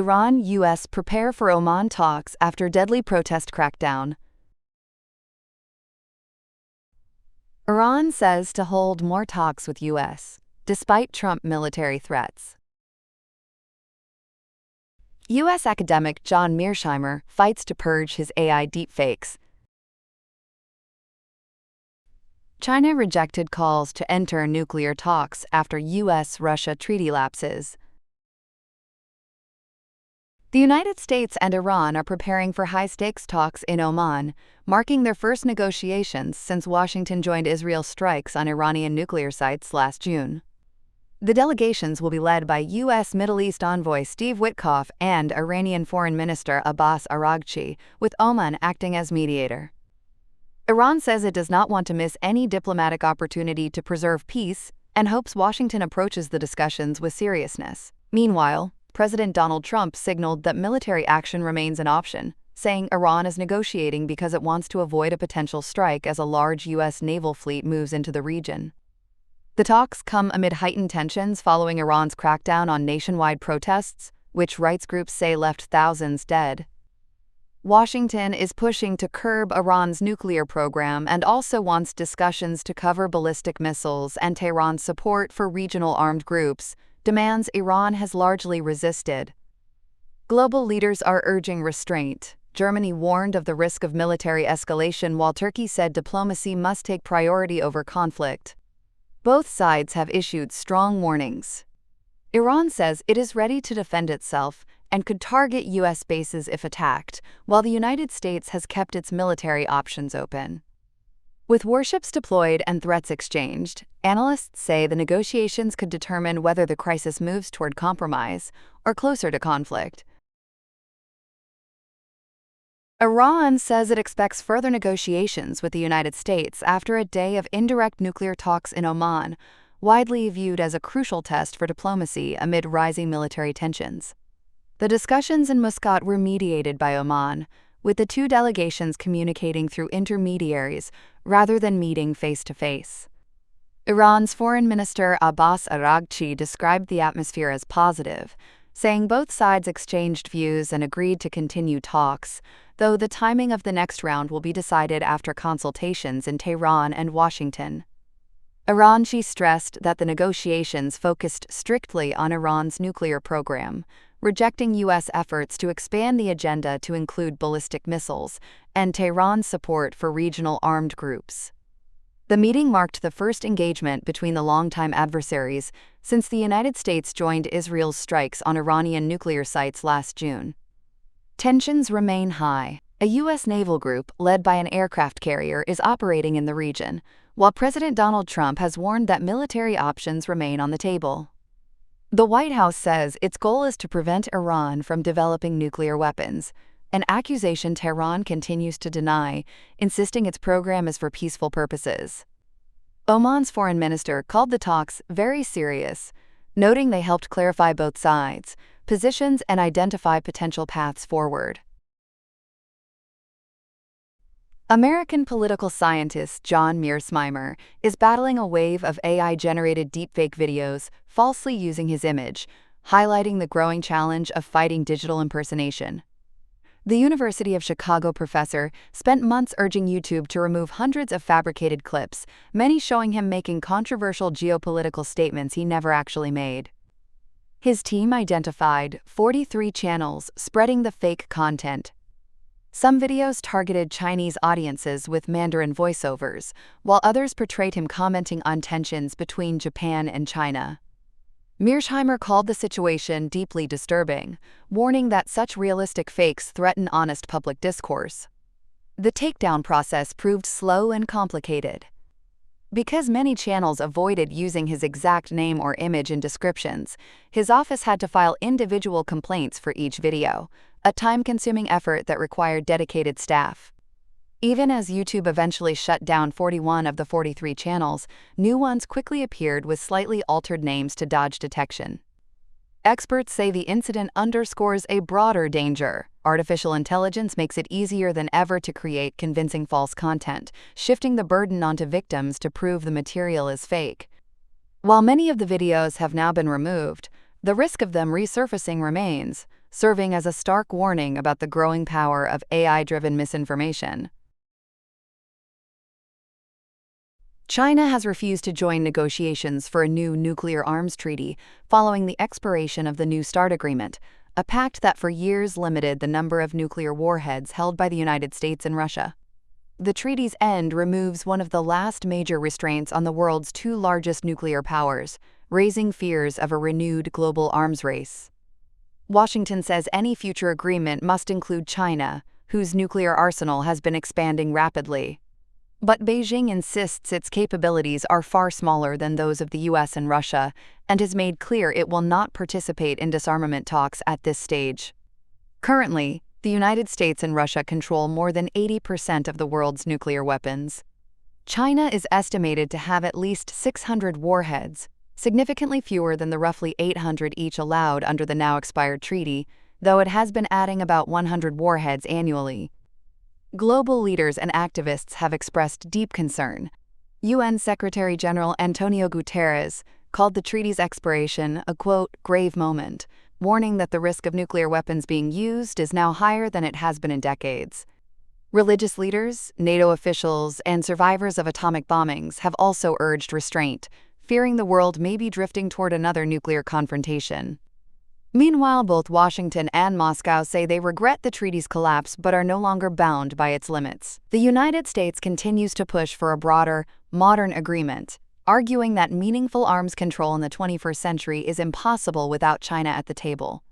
Iran-US prepare for Oman talks after deadly protest crackdown. Iran says to hold more talks with U.S., despite Trump military threats. U.S. academic John Mearsheimer fights to purge his AI deepfakes. China rejected calls to enter nuclear talks after U.S.-Russia treaty lapses. The United States and Iran are preparing for high-stakes talks in Oman, marking their first negotiations since Washington joined Israel's strikes on Iranian nuclear sites last June. The delegations will be led by U.S. Middle East envoy Steve Witkoff and Iranian Foreign Minister Abbas Araghchi, with Oman acting as mediator. Iran says it does not want to miss any diplomatic opportunity to preserve peace and hopes Washington approaches the discussions with seriousness. Meanwhile, President Donald Trump signaled that military action remains an option, saying Iran is negotiating because it wants to avoid a potential strike as a large U.S. naval fleet moves into the region. The talks come amid heightened tensions following Iran's crackdown on nationwide protests, which rights groups say left thousands dead. Washington is pushing to curb Iran's nuclear program and also wants discussions to cover ballistic missiles and Tehran's support for regional armed groups, demands Iran has largely resisted. Global leaders are urging restraint. Germany warned of the risk of military escalation while Turkey said diplomacy must take priority over conflict. Both sides have issued strong warnings. Iran says it is ready to defend itself and could target U.S. bases if attacked, while the United States has kept its military options open. With warships deployed and threats exchanged, analysts say the negotiations could determine whether the crisis moves toward compromise or closer to conflict. Iran says it expects further negotiations with the United States after a day of indirect nuclear talks in Oman, widely viewed as a crucial test for diplomacy amid rising military tensions. The discussions in Muscat were mediated by Oman, with the two delegations communicating through intermediaries rather than meeting face-to-face. Iran's Foreign Minister Abbas Araghchi described the atmosphere as positive, saying both sides exchanged views and agreed to continue talks, though the timing of the next round will be decided after consultations in Tehran and Washington. Araghchi stressed that the negotiations focused strictly on Iran's nuclear program, rejecting U.S. efforts to expand the agenda to include ballistic missiles and Tehran's support for regional armed groups. The meeting marked the first engagement between the longtime adversaries since the United States joined Israel's strikes on Iranian nuclear sites last June. Tensions remain high. A U.S. naval group led by an aircraft carrier is operating in the region, while President Donald Trump has warned that military options remain on the table. The White House says its goal is to prevent Iran from developing nuclear weapons, an accusation Tehran continues to deny, insisting its program is for peaceful purposes. Oman's foreign minister called the talks very serious, noting they helped clarify both sides' positions and identify potential paths forward. American political scientist John Mearsheimer is battling a wave of AI-generated deepfake videos falsely using his image, highlighting the growing challenge of fighting digital impersonation. The University of Chicago professor spent months urging YouTube to remove hundreds of fabricated clips, many showing him making controversial geopolitical statements he never actually made. His team identified 43 channels spreading the fake content. Some videos targeted Chinese audiences with Mandarin voiceovers, while others portrayed him commenting on tensions between Japan and China. Mearsheimer called the situation deeply disturbing, warning that such realistic fakes threaten honest public discourse. The takedown process proved slow and complicated. Because many channels avoided using his exact name or image in descriptions, his office had to file individual complaints for each video, a time-consuming effort that required dedicated staff. Even as YouTube eventually shut down 41 of the 43 channels, new ones quickly appeared with slightly altered names to dodge detection. Experts say the incident underscores a broader danger. Artificial intelligence makes it easier than ever to create convincing false content, shifting the burden onto victims to prove the material is fake. While many of the videos have now been removed, the risk of them resurfacing remains, serving as a stark warning about the growing power of AI-driven misinformation. China has refused to join negotiations for a new nuclear arms treaty following the expiration of the New START agreement, a pact that for years limited the number of nuclear warheads held by the United States and Russia. The treaty's end removes one of the last major restraints on the world's two largest nuclear powers, raising fears of a renewed global arms race. Washington says any future agreement must include China, whose nuclear arsenal has been expanding rapidly. But Beijing insists its capabilities are far smaller than those of the US and Russia, and has made clear it will not participate in disarmament talks at this stage. Currently, the United States and Russia control more than 80% of the world's nuclear weapons. China is estimated to have at least 600 warheads, significantly fewer than the roughly 800 each allowed under the now-expired treaty, though it has been adding about 100 warheads annually. Global leaders and activists have expressed deep concern. UN Secretary-General Antonio Guterres called the treaty's expiration a, quote, grave moment, warning that the risk of nuclear weapons being used is now higher than it has been in decades. Religious leaders, NATO officials, and survivors of atomic bombings have also urged restraint, fearing the world may be drifting toward another nuclear confrontation. Meanwhile, both Washington and Moscow say they regret the treaty's collapse but are no longer bound by its limits. The United States continues to push for a broader, modern agreement, arguing that meaningful arms control in the 21st century is impossible without China at the table.